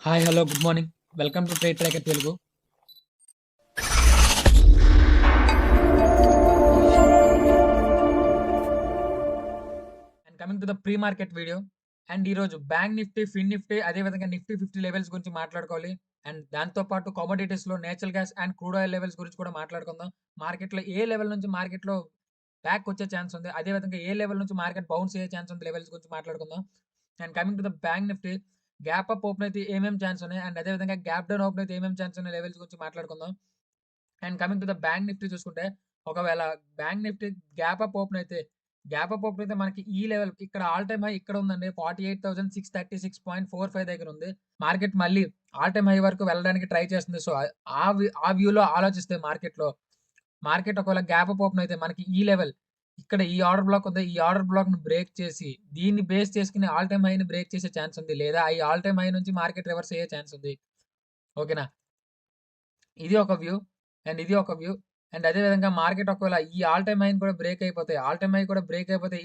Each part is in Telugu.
Hi hello good morning welcome to trade tracker Telugu. And coming to the pre market video. And ఈరోజు బ్యాంక్ నిఫ్టీ, ఫిన్ నిఫ్టీ, అదేవిధంగా నిఫ్టీ 50 లెవెల్స్ గురించి మాట్లాడుకోవాలి. అండ్ దాంతో పాటు కమోడిటీస్లో natural gas and crude oil levels గురించి కూడా మాట్లాడుకుందాం. మార్కెట్లో ఏ లెవెల్ నుంచి మార్కెట్లో బ్యాక్ వచ్చే ఛాన్స్ ఉంది, అదేవిధంగా ఏ లెవెల్ నుంచి మార్కెట్ బౌన్స్ అయ్యే ఛాన్స్ ఉంది, లెవెల్స్ గురించి మాట్లాడుకుందాం. And coming to the bank Nifty, gap up open అయితే ఏమేమి ఛాన్స్ ఉన్నాయి, అండ్ అదేవిధంగా గ్యాప్ డౌన్ ఓపెన్ అయితే ఏమేమి ఛాన్స్ ఉన్నాయి, లెవెల్స్ గురించి మాట్లాడుకుందాం. And coming to the bank Nifty చూసుకుంటే, ఒకవేళ bank Nifty gap up open అయితే మనకి ఈ లెవెల్ ఇక్కడ ఆల్ టైమ్ హై ఇక్కడ ఉందండి. 48,636.45 దగ్గర ఉంది. మార్కెట్ మళ్ళీ ఆల్ టైమ్ హై వరకు వెళ్ళడానికి ట్రై చేస్తుంది. సో ఆ వ్యూలో ఆలోచిస్తే మార్కెట్ ఒకవేళ గ్యాప్ అప్ ఓపెన్ అయితే మనకి ఈ లెవెల్ ఇక్కడ ఈ ఆర్డర్ బ్లాక్ ఉంది. ఈ ఆర్డర్ బ్లాక్ ను బ్రేక్ చేసి దీన్ని బేస్ చేసుకుని ఆల్ టైమ్ హైని బ్రేక్ చేసే ఛాన్స్ ఉంది, లేదా ఈ ఆల్ టైమ్ హై నుంచి మార్కెట్ రివర్స్ అయ్యే ఛాన్స్ ఉంది. ఓకేనా, ఇది ఒక వ్యూ. అండ్ ఇది ఒక వ్యూ. అండ్ అదే విధంగా మార్కెట్ ఒకవేళ ఈ ఆల్ టైమ్ హైని కూడా బ్రేక్ అయిపోతే,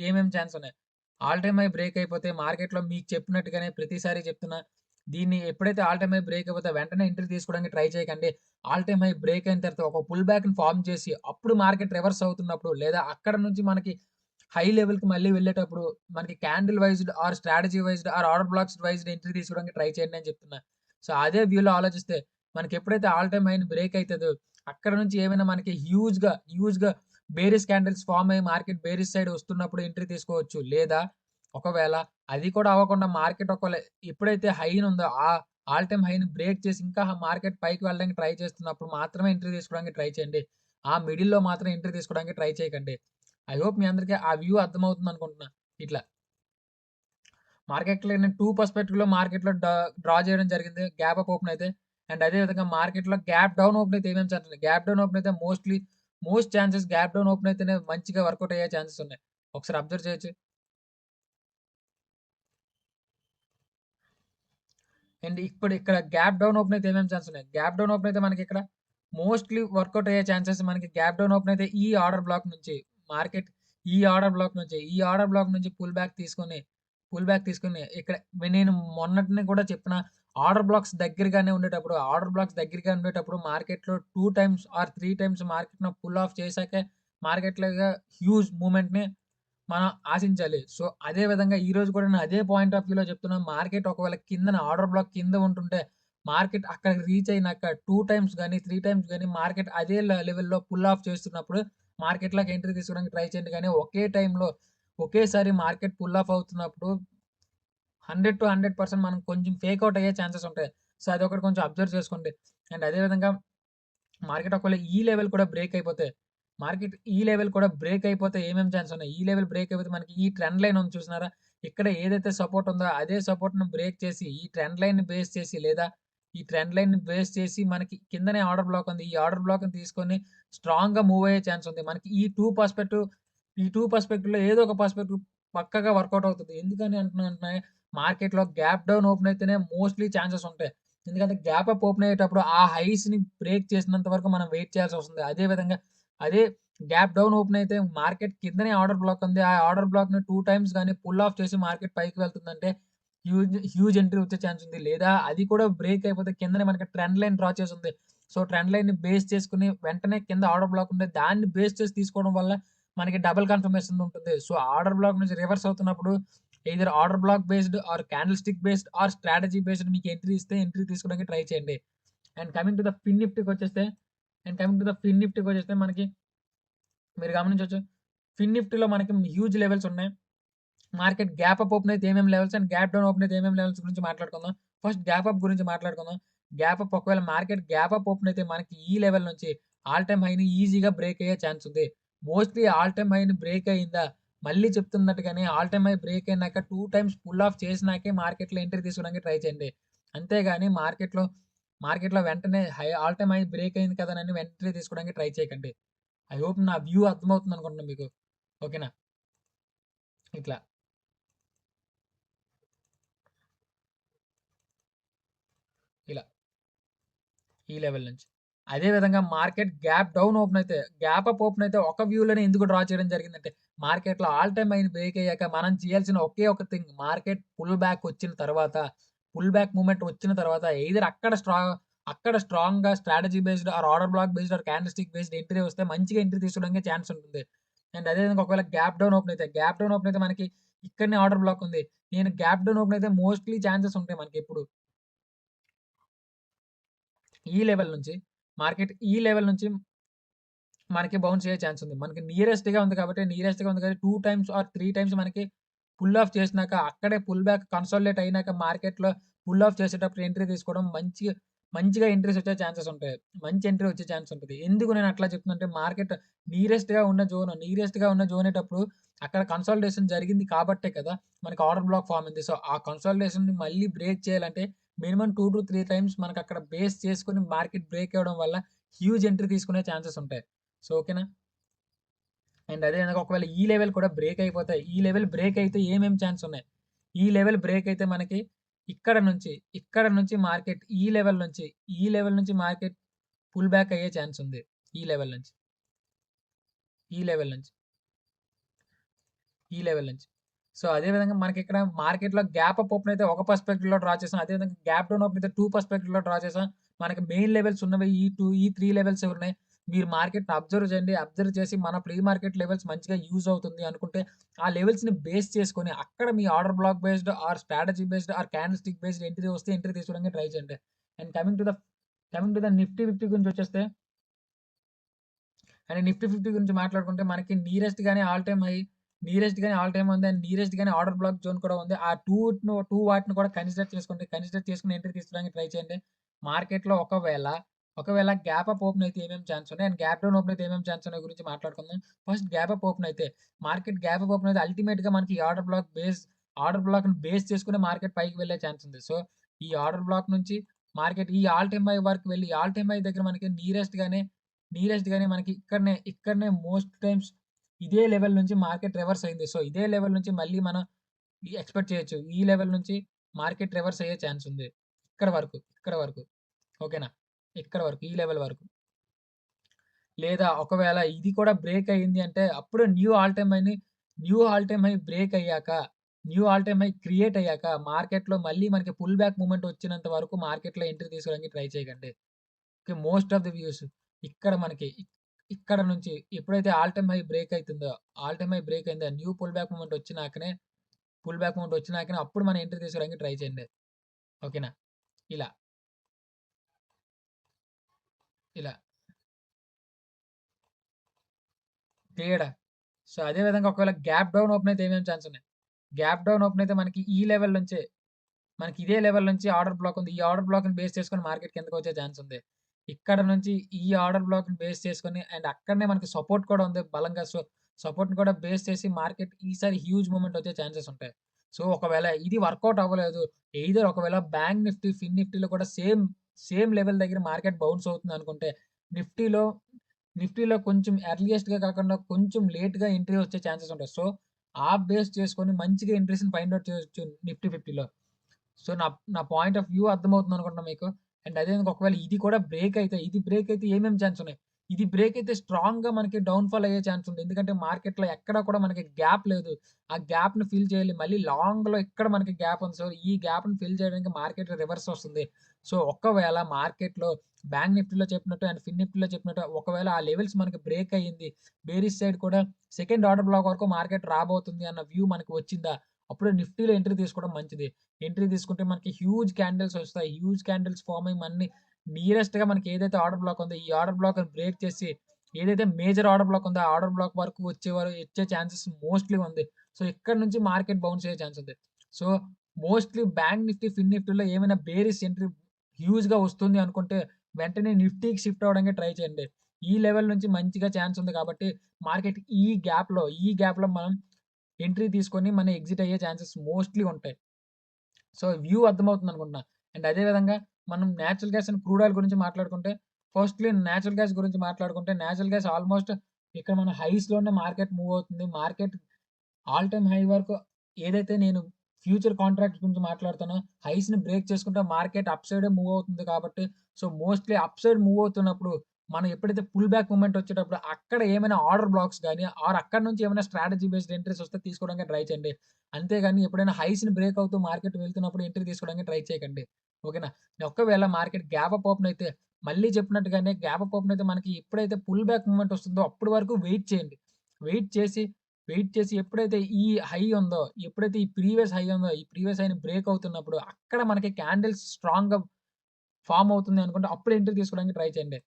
ఏమేమి ఛాన్స్ ఉన్నాయి. ఆల్ టైమ్ హై బ్రేక్ అయిపోతే మార్కెట్లో మీకు చెప్పినట్టుగానే ప్రతిసారి చెప్తున్నా, దీన్ని ఎప్పుడైతే ఆల్ టైమ్ హై బ్రేక్ అయిపోతే వెంటనే ఎంట్రీ తీసుకోవడానికి ట్రై చేయకండి. ఆల్ టైమ్ హై బ్రేక్ అయిన తర్వాత ఒక పుల్ బ్యాక్ని ఫార్మ్ చేసి అప్పుడు మార్కెట్ రివర్స్ అవుతున్నప్పుడు, లేదా అక్కడ నుంచి మనకి హై లెవెల్కి మళ్ళీ వెళ్ళేటప్పుడు మనకి candle wise or strategy wise or order blocks wise entry తీసుకోవడానికి ట్రై చేయండి అని చెప్తున్నా. సో అదే వ్యూలో ఆలోచిస్తే మనకి ఎప్పుడైతే ఆల్ టైమ్ హైని బ్రేక్ అవుతుందో అక్కడ నుంచి ఏమైనా మనకి హ్యూజ్‌గా బేరిష్ క్యాండిల్స్ ఫార్మ్ అయ్యి మార్కెట్ బేరిష్ సైడ్ వస్తున్నప్పుడు ఎంట్రీ తీసుకోవచ్చు. లేదా ఒకవేళ అది కూడా అవ్వకుండా మార్కెట్ ఒకవేళ ఎప్పుడైతే హైన్ ఉందో ఆ ఆల్ టైమ్ హైని బ్రేక్ చేసి ఇంకా మార్కెట్ పైకి వెళ్ళడానికి ట్రై చేస్తున్నప్పుడు మాత్రమే ఎంట్రీ తీసుకోవడానికి ట్రై చేయండి. ఆ మిడిల్‌లో మాత్రం ఎంట్రీ తీసుకోవడానికి ట్రై చేయకండి. ఐ హోప్ మీ అందరికీ ఆ వ్యూ అర్థమవుతుంది అనుకుంటున్నా. ఇట్లా మార్కెట్‌లో నేను 2 పర్స్పెక్టివ్‌లో మార్కెట్‌లో డ్రా చేయడం జరిగింది గ్యాప్ అప్ ఓపెన్ అయితే. అండ్ అదే విధంగా మార్కెట్‌లో గ్యాప్ డౌన్ ఓపెన్ అయితే ఏమేమి ఛాన్స్ ఉన్నాయి. గ్యాప్ డౌన్ ఓపెన్ అయితే most chances gap down open అయితేనే మంచిగా వర్కౌట్ అయ్యే ఛాన్సెస్ ఉన్నాయి. ఒకసారి అబ్జర్వ్ చేయొచ్చు. అండ్ ఇప్పుడు ఇక్కడ గ్యాప్ డౌన్ ఓపెన్ అయితే ఏమేమి ఛాన్స్ ఉన్నాయి. గ్యాప్ డౌన్ ఓపెన్ అయితే మనకి ఇక్కడ మోస్ట్‌లీ వర్కౌట్ అయ్యే ఛాన్సెస్ మనకి గ్యాప్ డౌన్ ఓపెన్ అయితే ఈ ఆర్డర్ బ్లాక్ నుంచి మార్కెట్ ఈ ఆర్డర్ బ్లాక్ నుంచి పుల్ బ్యాక్ తీసుకొని ఇక్కడ నేను మొన్నటిని కూడా చెప్పిన ఆర్డర్ బ్లాక్స్ దగ్గరగా ఉండేటప్పుడు మార్కెట్‌లో 2 టైమ్స్ ఆర్ 3 టైమ్స్ మార్కెట్‌ను పుల్ ఆఫ్ చేశాకే మార్కెట్‌లోగా హ్యూజ్ మూవ్‌మెంట్‌ని మనం ఆశించాలి. సో, అదే విధంగా ఈరోజు కూడా నేను అదే పాయింట్ ఆఫ్ వ్యూలో చెప్తున్నాను. మార్కెట్ ఒకవేళ కిందన ఆర్డర్ బ్లాక్ కింద ఉంటుంటే, మార్కెట్ అక్కడికి రీచ్ అయినాక 2 టైమ్స్ గాని, 3 టైమ్స్ గాని మార్కెట్ అదే లెవెల్‌లో పుల్ ఆఫ్ చేస్తున్నప్పుడు మార్కెట్‌లోకి ఎంట్రీ తీసుకోవడానికి ట్రై చేయండి. కానీ ఒకే టైమ్‌లో ఒకేసారి మార్కెట్ పుల్ ఆఫ్ అవుతున్నప్పుడు 100% మనం కొంచెం ఫేక్ ఔట్ అయ్యే ఛాన్సెస్ ఉంటాయి. సో, అదొకటి కొంచెం అబ్జర్వ్ చేసుకోండి. అండ్ అదే విధంగా మార్కెట్ ఒకవేళ ఈ లెవెల్ కూడా బ్రేక్ అయిపోతే ఏమేమి ఛాన్స్ ఉన్నాయి. ఈ లెవెల్ బ్రేక్ అయిపోతే మనకి ఈ ట్రెండ్ లైన్ ఉంది చూసినారా? ఇక్కడ ఏదైతే సపోర్ట్ ఉందో అదే సపోర్ట్‌ని బ్రేక్ చేసి ఈ ట్రెండ్ లైన్‌ని బేస్ చేసి లేదా ఈ ట్రెండ్ లైన్‌ని బేస్ చేసి మనకి కిందనే ఆర్డర్ బ్లాక్ ఉంది. ఈ ఆర్డర్ బ్లాక్‌ని తీసుకొని స్ట్రాంగ్‌గా మూవ్ అయ్యే ఛాన్స్ ఉంది. మనకి ఈ 2 పర్స్పెక్టివ్‌లో ఏదో ఒక పర్స్పెక్టివ్ పక్కాగా వర్కౌట్ అవుతది. ఎందుకని అంటున్నానంటే మార్కెట్‌లో గ్యాప్ డౌన్ ఓపెన్ అయితేనే మోస్ట్‌లీ ఛాన్సెస్ ఉంటాయి. ఎందుకంటే గ్యాప్ అప్ ఓపెన్ అయ్యేటప్పుడు ఆ హైస్‌ని బ్రేక్ చేసినంత వరకు మనం వెయిట్ చేయాల్సొస్తుంది. అదే విధంగా అదే గ్యాప్ డౌన్ ఓపెన్ అయితే మార్కెట్ కిందనే ఆర్డర్ బ్లాక్ ఉంది. ఆ ఆర్డర్ బ్లాక్‌ని 2 టైమ్స్ గాని పుల్ ఆఫ్ చేసి మార్కెట్ పైకి వెళ్తుందంటే హ్యూజ్ ఎంట్రీ వచ్చే ఛాన్స్ ఉంది. లేదా అది కూడా బ్రేక్ అయిపోతే కిందనే మనకి ట్రెండ్ లైన్ డ్రా చేసుంది. సో, ట్రెండ్ లైన్‌ని బేస్ చేసుకొని వెంటనే కింద ఆర్డర్ బ్లాక్ ఉంటే దాన్ని బేస్ చేసి తీసుకోవడం వల్ల మనకి డబుల్ కన్ఫర్మేషన్ ఉంటుంది. సో, ఆర్డర్ బ్లాక్ నుంచి రివర్స్ అవుతున్నప్పుడు either order block based or candlestick based or strategy based మీకు ఎంట్రీ ఇస్తే ఎంట్రీ తీసుకోవడానికి ట్రై చేయండి. అండ్ కమింగ్ టు ద ఫిన్ నిఫ్టీకొచ్చేస్తే మనకి మీరు గమనించొచ్చు. ఫిన్ నిఫ్టీలో మనకి హ్యూజ్ లెవెల్స్ ఉన్నాయి. మార్కెట్ గ్యాప్ అప్ ఓపెన్ అయితే ఏమేమి levels and gap down open అయితే ఏమేమి లెవెల్స్ గురించి మాట్లాడుకుందాం. ఫస్ట్ గ్యాప్ అప్ గురించి మాట్లాడుకుందాం. గ్యాప్ అప్ ఒకవేళ మార్కెట్ గ్యాప్ అప్ ఓపెన్ అయితే మనకి ఈ లెవెల్ నుంచి ఆల్ టైమ్ హైని ఈజీగా బ్రేక్ అయ్యే ఛాన్స్ ఉంది. మోస్ట్‌లీ ఆల్ టైమ్ హైని బ్రేక్ అయిందా, మళ్ళీ చెప్తున్నట్టుగానే ఆల్ టైమ్ హై బ్రేక్ అయినాక 2 టైమ్స్ పుల్ ఆఫ్ చేసినాకే మార్కెట్‌లో ఎంట్రీ తీసుకోవడానికి ట్రై చేయండి. అంతేగాని మార్కెట్‌లో వెంటనే ఆల్ టైమ్ హై బ్రేక్ అయింది కదా అని ఎంట్రీ తీసుకోవడానికి ట్రై చేయకండి. ఐ హోప్ నా వ్యూ అర్థమవుతుంది అనుకుంటున్నా మీకు. ఓకేనా? ఇట్లా. ఇలా. ఈ లెవెల్ నుంచి. అదే విధంగా మార్కెట్ గ్యాప్ డౌన్ ఓపెన్ అయితే, గ్యాప్ అప్ ఓపెన్ అయితే ఒక వ్యూలోనే ఎందుకు డ్రా చేయడం జరిగిందంటే, మార్కెట్‌లో ఆల్ టైమ్ హైని బ్రేక్ అయ్యాక మనం చేయాల్సిన ఒకే ఒక థింగ్ మార్కెట్ పుల్ బ్యాక్ వచ్చిన తర్వాత, పుల్ బ్యాక్ మూవ్‌మెంట్ వచ్చిన తర్వాత ఎయిదర్ అక్కడ స్ట్రాంగ్‌గా strategy based are order block based are candlestick based entry వస్తే మంచిగా ఎంట్రీ తీసుకోవడానికి ఛాన్స్ ఉంటుంది. అండ్ అదే విధంగా ఒకవేళ గ్యాప్ డౌన్ ఓపెన్ అయితే మనకి ఇక్కడనే ఆర్డర్ బ్లాక్ ఉంది. నేను గ్యాప్ డౌన్ ఓపెన్ అయితే మోస్ట్‌లీ ఛాన్సెస్ ఉంటాయి మనకెప్పుడు. ఈ లెవెల్ నుంచి ఈ లెవెల్ నుంచి మనకి బౌన్స్ అయ్యే ఛాన్స్ ఉంది. మనకి నియరెస్ట్‌గా ఉంది కాబట్టి 2 టైమ్స్ ఆర్ 3 టైమ్స్ మనకి పుల్ ఆఫ్ చేసినాక అక్కడే పుల్ బ్యాక్ కన్సాలిడేట్ అయినాక మార్కెట్‌లో పుల్ ఆఫ్ చేసేటప్పుడు ఎంట్రీ తీసుకోవడం మంచిగా ఎంట్రీస్ వచ్చే ఛాన్సెస్ ఉంటాయి. మంచి ఎంట్రీ వచ్చే ఛాన్స్ ఉంటది. ఎందుకు నేను అట్లా చెప్తున్నానంటే మార్కెట్ నియరెస్ట్‌గా ఉన్న జోనేటప్పుడు అక్కడ కన్సాలిడేషన్ జరిగింది కాబట్టే కదా! మనకి ఆర్డర్ బ్లాక్ ఫార్మ్ అయింది. సో, ఆ కన్సాలిడేషన్‌ని మళ్ళీ బ్రేక్ చేయాలంటే మినిమమ్ 2-3 టైమ్స్ మనకక్కడ బేస్ చేసుకొని మార్కెట్ బ్రేక్ అవ్వడం వల్ల హ్యూజ్ ఎంట్రీ తీసుకునే ఛాన్సెస్ ఉంటాయి. సో, ఓకేనా? అండ్ అదే విధంగా ఒకవేళ ఈ లెవెల్ కూడా బ్రేక్ అయిపోతాయి. ఈ లెవెల్ బ్రేక్ అయితే ఏమేం ఛాన్స్ ఉన్నాయి? ఈ లెవెల్ బ్రేక్ అయితే మనకి ఇక్కడ నుంచి ఈ లెవెల్ నుంచి మార్కెట్ పుల్ బ్యాక్ అయ్యే ఛాన్స్ ఉంది. ఈ లెవెల్ నుంచి. ఈ లెవెల్ నుంచి. ఈ లెవెల్ నుంచి. సో, అదే విధంగా మనకిక్కడ మార్కెట్‌లో గ్యాప్ అప్ ఓపెన్ అయితే ఒక పర్స్పెక్టివ్‌లో డ్రా చేసాం. అదే విధంగా గ్యాప్ డౌన్ ఓపెన్ అయితే 2 పర్స్పెక్టివ్‌లో డ్రా చేసాం. మనకి మెయిన్ లెవెల్స్ ఉన్నవి ఈ 3 లెవెల్స్ ఉన్నాయి. మీరు మార్కెట్‌ని అబ్జర్వ్ చేయండి. అబ్జర్వ్ చేసి మన ప్రీ మార్కెట్ లెవెల్స్ మంచిగా యూజ్ అవుతుంది అనుకుంటే, ఆ లెవెల్స్‌ని బేస్ చేసుకొని అక్కడ మీ order block based or strategy based or candlestick based entry వస్తే ఎంట్రీ తీసుకోవడానికి ట్రై చేయండి. And coming to the Nifty 50 గురించొచ్చేస్తే అండ్ నిఫ్టీ 50 గురించి మాట్లాడుకుంటే మనకి నియరెస్ట్ గాని ఆల్ టైమ్ ఉంది. అండ్ నియరెస్ట్ గాని ఆర్డర్ బ్లాక్ జోన్ కూడా ఉంది. ఆ 2 వాటిని కూడా కన్సిడర్ చేసుకోండి. కన్సిడర్ చేసుకొని ఎంట్రీ తీసుకోవడానికి ట్రై చేయండి. మార్కెట్‌లో ఒకవేళ గ్యాప్ అప్ ఓపెన్ అయితే ఏమేమి ఛాన్స్ ఉన్నాయి? అండ్ గ్యాప్ డౌన్ ఓపెన్ అయితే ఏమేమి ఛాన్స్ ఉన్నాయి గురించి మాట్లాడుకుందాం. ఫస్ట్ గ్యాప్ అప్ ఓపెన్ అయితే మార్కెట్ గ్యాప్ అప్ ఓపెన్ అయితే అల్టిమేట్‌గా మనకి ఈ ఆర్డర్ బ్లాక్‌ని బేస్ చేసుకొని మార్కెట్ పైకి వెళ్ళే ఛాన్స్ ఉంది. సో, ఈ ఆర్డర్ బ్లాక్ నుంచి మార్కెట్ ఈ ఆల్ టైమ్ హై వరకు వెళ్లి ఆల్ టైమ్ హై దగ్గర మనకి నియరెస్ట్ గానే మనకి ఇక్కడనే మోస్ట్ టైమ్స్ ఇదే లెవెల్ నుంచి మార్కెట్ రివర్స్ అయింది. సో, ఇదే లెవెల్ నుంచి మళ్ళీ మనం ఎక్స్‌పెక్ట్ చేయొచ్చు. ఈ లెవెల్ నుంచి మార్కెట్ రివర్స్ అయ్యే ఛాన్స్ ఉంది. ఇక్కడ వరకు. ఓకేనా? ఇక్కడ వరకు. ఈ లెవెల్ వరకు. లేదా ఒకవేళ ఇది కూడా బ్రేక్ అయింది అంటే అప్పుడు new all time high break అయ్యాక, new all time high create అయ్యాక మార్కెట్‌లో మళ్ళీ మనకి పుల్ బ్యాక్ మూవ్‌మెంట్ వచ్చినంత వరకు మార్కెట్‌లో ఎంట్రీ తీసుకోవడానికి ట్రై చేయకండి. Okay. Most of the views ఇక్కడ మనకి ఇక్కడ నుంచి ఎప్పుడైతే ఆల్ టైమ్ హై బ్రేక్ అయిందో న్యూ పుల్ బ్యాక్ మూవ్‌మెంట్ వచ్చినాకనే అప్పుడు మనం ఎంట్రీ తీసుకోవడానికి ట్రై చేయండి. ఓకేనా? ఇలా. ఇలా. క్లియర్‌డా? సో, అదే విధంగా ఒకవేళ గ్యాప్ డౌన్ ఓపెన్ అయితే ఏమేమి ఛాన్స్ ఉన్నాయి? గ్యాప్ డౌన్ ఓపెన్ అయితే మనకి ఈ లెవెల్ నుంచే మనకి ఇదే లెవెల్ నుంచి ఆర్డర్ బ్లాక్ ఉంది. ఈ ఆర్డర్ బ్లాక్‌ని బేస్ చేసుకొని మార్కెట్ కిందకొచ్చే ఛాన్స్ ఉంది. ఇక్కడ నుంచి ఈ ఆర్డర్ బ్లాక్‌ని బేస్ చేసుకొని అండ్ అక్కడనే మనకి సపోర్ట్ కూడా ఉంది బలంగా. సో, సపోర్ట్‌ని కూడా బేస్ చేసి మార్కెట్ ఈసారి హ్యూజ్ మూవ్‌మెంట్ వచ్చే ఛాన్సెస్ ఉంటాయి. సో, ఒకవేళ ఇది వర్కౌట్ అవ్వలేదు. ఒకవేళ బ్యాంక్ నిఫ్టీ, ఫిన్ నిఫ్టీలో కూడా సేమ్ లెవెల్ దగ్గర మార్కెట్ బౌన్స్ అవుతుందనుకుంటే నిఫ్టీలో నిఫ్టీలో కొంచెం ఎర్లియస్ట్‌గా కాకుండా కొంచెం లేట్‌గా ఎంట్రీ వచ్చే ఛాన్సెస్ ఉంటాయి. సో, ఆ బేస్ చేసుకొని మంచిగా ఎంట్రీస్‌ని ఫైండ్ ఔట్ చేయొచ్చు నిఫ్టీ 50లో. సో, నా నా పాయింట్ ఆఫ్ వ్యూ అర్థమవుతుందనుకుంటున్నా మీకు. అండ్ అదే విధంగా ఒకవేళ ఇది బ్రేక్ అయితే ఏమేమి ఛాన్స్ ఉన్నాయి? ఇది బ్రేక్ అయితే స్ట్రాంగ్‌గా మనకి డౌన్‌ఫాల్ అయ్యే ఛాన్స్ ఉంది. ఎందుకంటే మార్కెట్‌లో ఎక్కడ కూడా మనకి గ్యాప్ లేదు. ఆ గ్యాప్‌ని ఫిల్ చేయాలి. మళ్ళీ లాంగ్‌లో ఇక్కడ మనకి గ్యాప్ ఉంది. సో, ఈ గ్యాప్‌ని ఫిల్ చేయడానికి మార్కెట్ రివర్స్ వస్తుంది. సో, ఒకవేళ మార్కెట్‌లో బ్యాంక్ నిఫ్టీలో చెప్పినట్టు అండ్ ఫిన్ నిఫ్టీలో చెప్పినట్టు ఒకవేళ ఆ లెవెల్స్ మనకి బ్రేక్ అయ్యింది. బేరిష్ సైడ్ కూడా సెకండ్ ఆర్డర్ బ్లాక్ వరకు మార్కెట్ రాబోతుంది అన్న వ్యూ మనకి వచ్చిందా? అప్పుడు నిఫ్టీలో ఎంట్రీ తీసుకోవడం మంచిది. ఎంట్రీ తీసుకుంటే మనకి హ్యూజ్ క్యాండిల్స్ ఒస్తాయి. హ్యూజ్ క్యాండిల్స్ ఫార్మ్ అయ్యి నియరెస్ట్‌గా మనకి ఏదైతే ఆర్డర్ బ్లాక్ ఉందో, ఈ ఆర్డర్ బ్లాక్‌ని బ్రేక్ చేసి ఏదైతే మేజర్ ఆర్డర్ బ్లాక్ ఉందో, ఆ ఆర్డర్ బ్లాక్ వరకు వచ్చే ఛాన్సెస్ మోస్ట్‌లీ ఉంది. సో, ఇక్కడ నుంచి మార్కెట్ బౌన్స్ అయ్యే ఛాన్స్ ఉంది. సో, మోస్ట్‌లీ బ్యాంక్ నిఫ్టీ, ఫిన్ నిఫ్టీలో ఏమైనా బేరిష్ ఎంట్రీ హ్యూజ్‌గా వస్తుంది అనుకుంటే వెంటనే నిఫ్టీకి షిఫ్ట్ అవ్వడానికి ట్రై చేయండి. ఈ లెవెల్ నుంచి మంచిగా ఛాన్స్ ఉంది కాబట్టి మార్కెట్ ఈ గ్యాప్‌లో మనం ఎంట్రీ తీసుకొని మనం ఎగ్జిట్ అయ్యే ఛాన్సెస్ మోస్ట్‌లీ ఉంటాయి. సో, వ్యూ అర్థమవుతుందనుకుంటున్నా. అండ్ అదే విధంగా మనం natural gas and crude oil గురించి మాట్లాడుకుంటే, ఫస్ట్‌లీ నేచురల్ గ్యాస్ గురించి మాట్లాడుకుంటే, నేచురల్ గ్యాస్ ఆల్‌మోస్ట్ ఇక్కడ మన హైస్‌లోనే మార్కెట్ మూవ్ అవుతుంది. మార్కెట్ ఆల్ టైమ్ హై వరకు ఏదైతే నేను ఫ్యూచర్ కాంట్రాక్ట్స్ గురించి మాట్లాడుతానో, హైస్‌ని బ్రేక్ చేసుకుంటే మార్కెట్ అప్ సైడే మూవ్ అవుతుంది కాబట్టి, so, mostly up side move అవుతున్నప్పుడు మనం ఎప్పుడైతే పుల్ బ్యాక్ మూవ్‌మెంట్ వచ్చేటప్పుడు అక్కడ ఏమైనా ఆర్డర్ బ్లాక్స్ గాని, ఆర్ అక్కడి నుంచి ఏమైనా స్ట్రాటజీ బేస్డ్ ఎంట్రీస్ వస్తే తీసుకోవడానికి ట్రై చేయండి. అంతేగాని ఎప్పుడైనా హైస్‌ని బ్రేక్ అవుతూ మార్కెట్ వెళ్తున్నప్పుడు ఎంట్రీ తీసుకోవడానికి ట్రై చేయకండి. ఓకేనా? ఒకవేళ మార్కెట్ గ్యాప్ అప్ ఓపెన్ అయితే మళ్ళీ చెప్పినట్టుగానే గ్యాప్ అప్ ఓపెన్ అయితే మనకి ఎప్పుడైతే పుల్ బ్యాక్ మూవ్‌మెంట్ వస్తుందో అప్పటి వరకు వెయిట్ చేయండి. వెయిట్ చేసి, వెయిట్ చేసి ఎప్పుడైతే ఈ హై ఉందో, ఎప్పుడైతే ఈ ప్రీవియస్ హై ఉందో, ఈ ప్రీవియస్ హైని బ్రేక్ అవుతున్నప్పుడు అక్కడ మనకి క్యాండిల్స్ స్ట్రాంగ్‌గా ఫార్మ్ అవుతుంది అనుకుంటే అప్పుడు ఎంట్రీ తీసుకోవడానికి ట్రై చేయండి.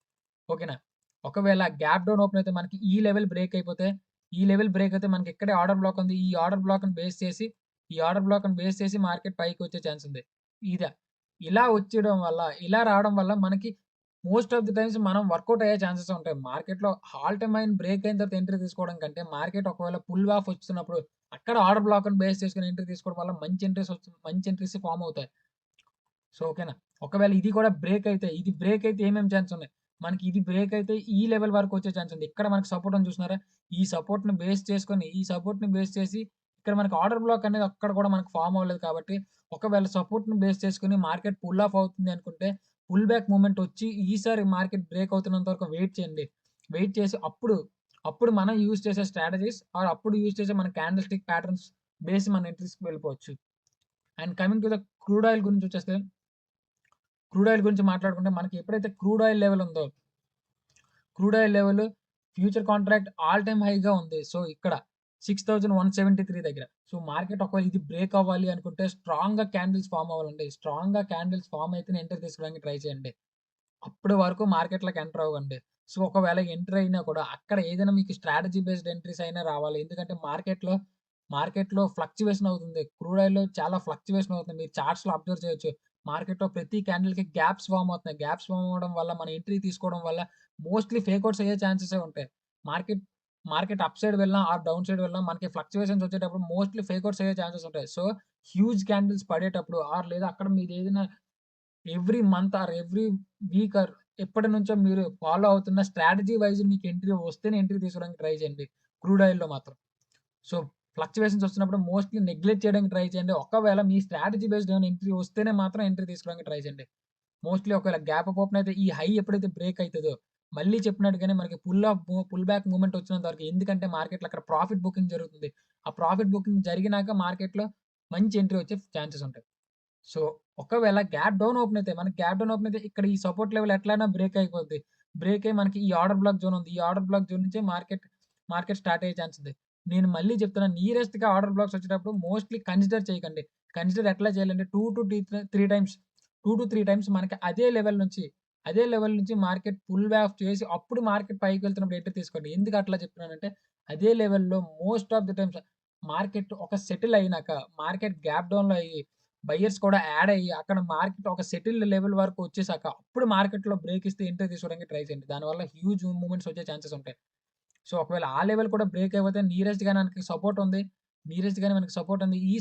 ఓకేనా? ఒకవేళ గ్యాప్ డౌన్ ఓపెన్ అయితే మనకి ఈ లెవెల్ బ్రేక్ అయిపోతే, ఈ లెవెల్ బ్రేక్ అయితే మనకి ఇక్కడే ఆర్డర్ బ్లాక్ ఉంది. ఈ ఆర్డర్ బ్లాక్‌ని బేస్ చేసి, ఈ ఆర్డర్ బ్లాక్‌ని బేస్ చేసి మార్కెట్ పైకి వచ్చే ఛాన్స్ ఉంది. ఇద ఇలా వచ్చేయడం వల్ల, ఇలా రావడం వల్ల మనకి మోస్ట్ ఆఫ్ ది టైమ్స్ మనం వర్కౌట్ అయ్యే ఛాన్సెస్ ఉంటాయి. మార్కెట్‌లో ఆల్ టైమ్ హైని బ్రేక్ అయిన తర్వాత ఎంట్రీ తీసుకోవడం కంటే, మార్కెట్ ఒకవేళ పుల్ ఆఫ్ వస్తున్నప్పుడు అక్కడ ఆర్డర్ బ్లాక్‌ని బేస్ చేసుకొని ఎంట్రీ తీసుకోవడం వల్ల మంచి ఎంట్రీస్ ఫార్మ్ అవుతాయి. సో, ఓకేనా. ఒకవేళ ఇది కూడా బ్రేక్ అయితే, ఇది బ్రేక్ అయితే ఏమేం ఛాన్స్ ఉన్నాయి. మనకి ఇది బ్రేక్ అయితే ఈ లెవెల్ వరకు వచ్చే ఛాన్స్ ఉంది. ఇక్కడ మనకి సపోర్ట్ ఉంది చూసినారా? ఈ సపోర్ట్‌ని బేస్ చేసుకొని, ఈ సపోర్ట్‌ని బేస్ చేసి ఇక్కడ మనకి ఆర్డర్ బ్లాక్ అనేది అక్కడ కూడా మనకు ఫార్మ్ అవ్వలేదు కాబట్టి, ఒకవేళ సపోర్ట్‌ని బేస్ చేసుకొని మార్కెట్ పుల్ ఆఫ్ అవుతుంది అనుకుంటే, పుల్ బ్యాక్ మూవ్‌మెంట్ వచ్చి ఈసారి మార్కెట్ బ్రేక్ అవుతున్నంత వరకు వెయిట్ చేయండి. వెయిట్ చేసి అప్పుడు మనం యూజ్ చేసే స్ట్రాటజీస్ ఆర్ అప్పుడు యూజ్ చేసే మన క్యాండిల్ స్టిక్ ప్యాటర్న్స్ బేస్ మన ఎంట్రీస్‌కి వెళ్ళిపోవచ్చు. And coming to the crude oil గురించొచ్చేస్తే క్రూడ్ ఆయిల్ గురించి మాట్లాడుకుంటే మనకి ఎప్పుడైతే క్రూడ్ ఆయిల్ లెవెల్ ఉందో, crude oil level future contract all time హైగా ఉంది. సో, ఇక్కడ 6173 దగ్గర. సో, మార్కెట్ ఒకవేళ ఇది బ్రేక్ అవ్వాలి అనుకుంటే స్ట్రాంగ్‌గా క్యాండిల్స్ ఫార్మ్ అవ్వాలండి. స్ట్రాంగ్‌గా క్యాండిల్స్ ఫార్మ్ అయితేనే ఎంటర్ తీసుకోవడానికి ట్రై చేయండి. అప్పటి వరకు మార్కెట్‌లోకి ఎంటర్ అవ్వకండి. సో, ఒకవేళ ఎంటర్ అయినా కూడా అక్కడ ఏదైనా మీకు స్ట్రాటజీ బేస్డ్ ఎంట్రీస్ అయినా రావాలి. ఎందుకంటే మార్కెట్‌లో ఫ్లక్చుయేషన్ అవుతుంది. క్రూడ్ ఆయిల్‌లో చాలా ఫ్లక్చుయేషన్ అవుతుంది. మీరు చార్ట్స్‌లో అబ్జర్వ్ చేయొచ్చు. మార్కెట్‌లో ప్రతి క్యాండిల్‌కి గ్యాప్స్ ఫార్మ్ అవుతున్నాయి. గ్యాప్స్ ఫార్మ్ అవ్వడం వల్ల మన ఎంట్రీ తీసుకోవడం వల్ల మోస్ట్‌లీ ఫేక్ ఔట్స్ అయ్యే ఛాన్సెసే ఉంటాయి. మార్కెట్ మార్కెట్ అప్ సైడ్ వెళ్ళినా ఆర్ డౌన్ సైడ్ వెళ్ళినా మనకి ఫ్లక్చుయేషన్స్ వచ్చేటప్పుడు మోస్ట్‌లీ ఫేక్ ఔట్స్ అయ్యే ఛాన్సెస్ ఉంటాయి. సో, హ్యూజ్ క్యాండిల్స్ పడేటప్పుడు ఆర్ లేదా అక్కడ మీదేదైనా every month or every week or ఎప్పటినుంచో మీరు ఫాలో అవుతున్న స్ట్రాటజీ వైస్ మీకు ఎంట్రీ వస్తేనే ఎంట్రీ తీసుకోవడానికి ట్రై చేయండి. క్రూడ్ ఆయిల్‌లో మాత్రం. సో, ఫ్లక్చుయేషన్స్ వస్తున్నప్పుడు మోస్ట్‌లీ నెగ్లెక్ట్ చేయడానికి ట్రై చేయండి. ఒకవేళ మీ స్ట్రాటజీ బేస్డ్ ఏమైనా ఎంట్రీ వస్తేనే మాత్రం ఎంట్రీ తీసుకోవడానికి ట్రై చేయండి. మోస్ట్‌లీ ఒకవేళ గ్యాప్ అప్ ఓపెన్ అయితే ఈ హై ఎప్పుడైతే బ్రేక్ అయితదో, మళ్ళీ చెప్పినట్టుగానే మనకి పుల్ బ్యాక్ మూవ్‌మెంట్ వచ్చినంత వరకు ఎందుకంటే మార్కెట్‌లో అక్కడ ప్రాఫిట్ బుకింగ్ జరుగుతుంది. ఆ ప్రాఫిట్ బుకింగ్ జరిగినాక మార్కెట్‌లో మంచి ఎంట్రీ వచ్చే ఛాన్సెస్ ఉంటాయి. సో, ఒకవేళ గ్యాప్ డౌన్ ఓపెన్ అయితే, మనకి గ్యాప్ డౌన్ ఓపెన్ అయితే ఇక్కడ ఈ సపోర్ట్ లెవెల్ ఎట్లైనా బ్రేక్ అయిపోద్ది. బ్రేక్ అయ్యి మనకి ఈ ఆర్డర్ బ్లాక్ జోన్ ఉంది. ఈ ఆర్డర్ బ్లాక్ జోన్ నుంచే మార్కెట్ స్టార్ట్ అయ్యే ఛాన్స్ ఉంది. నేను మళ్ళీ చెప్తున్నాను నియరెస్ట్‌గా ఆర్డర్ బ్లాక్స్ వచ్చేటప్పుడు మోస్ట్‌లీ కన్సిడర్ చేయకండి. కన్సిడర్ ఎట్లా చేయాలంటే 2-3 టైమ్స్ 2-3 టైమ్స్ మనకి అదే లెవెల్ నుంచి మార్కెట్ పుల్ బ్యాక్ చేసి అప్పుడు మార్కెట్ పైకి వెళ్తున్నప్పుడు ఎంట్రీ తీసుకోండి. ఎందుకు అట్లా చెప్తున్నానంటే అదే లెవెల్‌లో most of the times market ఒక సెటిల్ అయినాక మార్కెట్ గ్యాప్ డౌన్‌లో అయ్యి బయర్స్ కూడా యాడ్ అయ్యి, అక్కడ మార్కెట్ ఒక సెటిల్డ్ లెవెల్ వరకు వచ్చేసాక, అప్పుడు మార్కెట్‌లో బ్రేక్ ఇస్తే ఎంట్రీ తీసుకోవడానికి ట్రై చేయండి. దానివల్ల హ్యూజ్ మూవ్‌మెంట్స్ వచ్చే ఛాన్సెస్ ఉంటాయి. సో, ఒకవేళ ఆ లెవెల్ కూడా బ్రేక్ అయిపోతే నియరెస్ట్‌గానే మనకి సపోర్ట్ ఉంది. నియరెస్ట్‌గానే మనకి సపోర్ట్ ఉంది. ఈ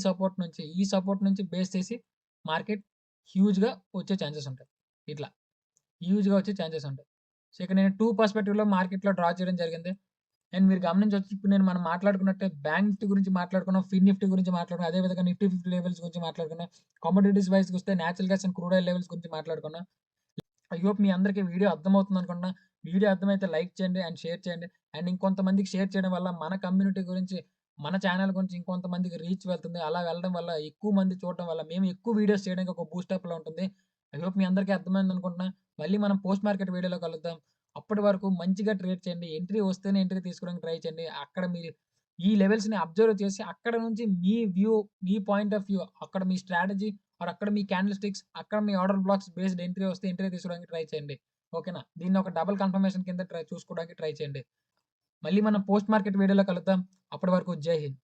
సపోర్ట్ నుంచి బేస్ చేసి మార్కెట్ హ్యూజ్‌గా వచ్చే ఛాన్సెస్ ఉంటాయి. ఇట్లా హ్యూజ్‌గా వచ్చే ఛాన్సెస్ ఉంటాయి. సో, ఇక్కడ నేను 2 పర్స్‌పెక్టివ్‌లో మార్కెట్‌లో డ్రా చేయడం జరిగింది. అండ్ మీరు గమనించొచ్చు ఇప్పుడు మనం మాట్లాడుకున్నట్టే బ్యాంక్ నిఫ్టీ గురించి మాట్లాడుకున్నాం. ఫిన్ నిఫ్టీ గురించి మాట్లాడుకున్నాం. అదే విధంగా నిఫ్టీ 50 లెవెల్స్ గురించి మాట్లాడుకున్నాం. కమోడిటీస్ వైస్‌కొస్తే natural gas and crude oil levels గురించి మాట్లాడుకున్నాం. ఐ హోప్ మీ అందరికి వీడియో అర్థమవుతుంది అనుకుంటున్నా. వీడియో అర్థమైతే లైక్ చేయండి అండ్ షేర్ చేయండి. అండ్ ఇంకొంతమందికి షేర్ చేయడం వల్ల మన కమ్యూనిటీ గురించి, మన ఛానెల్ గురించి ఇంకొంతమందికి రీచ్ వెళ్తుంది. అలా వెళ్ళడం వల్ల ఎక్కువ మంది చూడడం వల్ల మేము ఎక్కువ వీడియోస్ చేయడానికి ఒక బూస్టప్‌లా ఉంటుంది. ఐ హోప్ మీ అందరికీ అర్థమైంది అనుకుంటున్నా. మళ్ళీ మనం పోస్ట్ మార్కెట్ వీడియోలో కలుద్దాం. అప్పటి వరకు మంచిగా ట్రేడ్ చేయండి. ఎంట్రీ వస్తేనే ఎంట్రీ తీసుకోవడానికి ట్రై చేయండి. అక్కడ మీరు ఈ లెవెల్స్‌ని అబ్జర్వ్ చేసి అక్కడ నుంచి మీ పాయింట్ ఆఫ్ వ్యూ అక్కడ మీ స్ట్రాటజీ ఆర్ అక్కడ మీ క్యాండిల్ స్టిక్స్, అక్కడ మీ ఆర్డర్ బ్లాక్స్ బేస్డ్ ఎంట్రీ వస్తే ఎంట్రీ తీసుకోవడానికి ట్రై చేయండి. ఓకేనా? దీన్ని ఒక డబుల్ కన్ఫర్మేషన్ కింద చూసుకోవడానికి ట్రై చేయండి. మళ్ళీ మనం పోస్ట్ మార్కెట్ వీడియోలో కలుద్దాం. అప్పటి వరకు జై హింద్.